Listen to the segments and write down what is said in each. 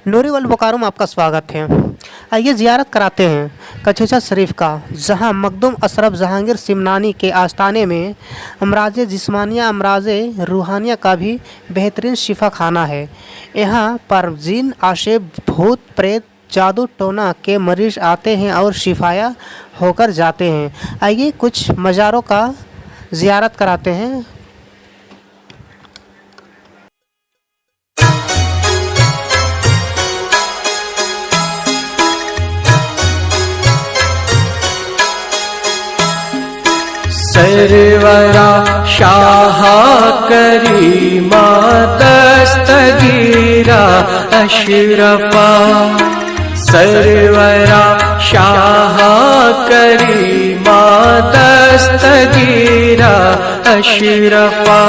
नूरी वल बोकारो में आपका स्वागत है। आइए ज़ियारत कराते हैं कचूचा शरीफ का, जहां मखदूम अशरफ जहांगीर सिमनानी के आस्थाने में अमराज जिस्मानिया अमराज रूहानिया का भी बेहतरीन शिफा खाना है। यहाँ पर जिन आशेब भूत प्रेत जादू टोना के मरीज आते हैं और शिफाया होकर जाते हैं। आइए कुछ मज़ारों का ज़ियारत कराते हैं। सरवरा शाह करीमा दस्तगीरा अशरफा, सरवरा शाह करीमा दस्तगीरा अशरफा,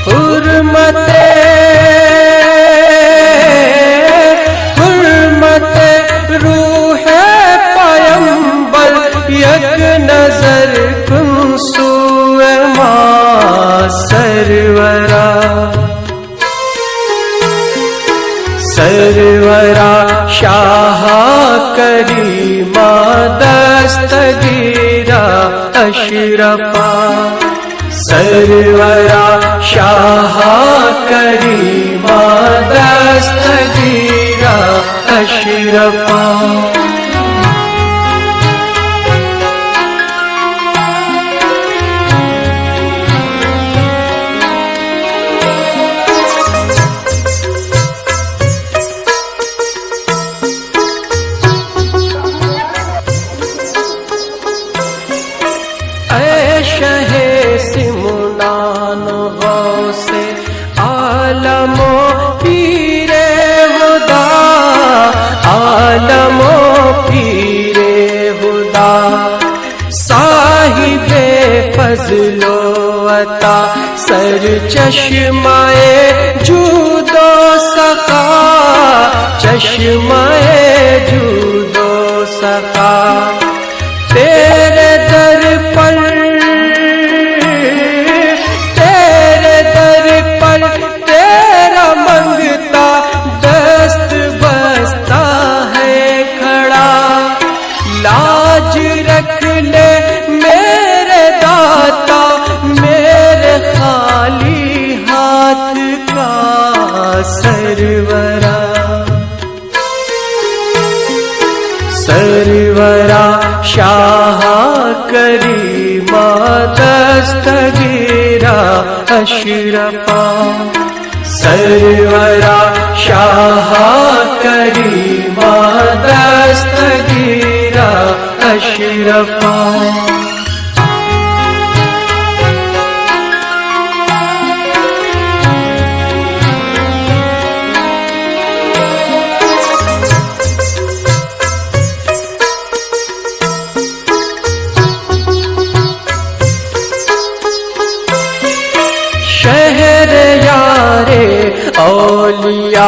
हुर्मते हुर्मते रूहे पैगंबर यक नजर सुरमा सरवरा, सरवरा शाह करीमा दस्तगीरा अशरफा, सरवरा शाह करीमा दस्तगीरा अशरफा। शहे सिमनान गौसे आलमो पीरे हुदा, आलमो पीरे हुदा, साहिबे फजलो अता सर चश्माए जूदो सखा, चश्माए जूदो सखा, तेरे दर पर तेरा मंगता दस्त बसता है खड़ा, लाज रख ले मेरे दाता मेरे खाली हाथ का सरवरा, सरवरा शाह करीमा दस्तगीरा अशरफा, सरवरा शाह करीमा दस्तगीरा अशरफा। शहर यारे औलिया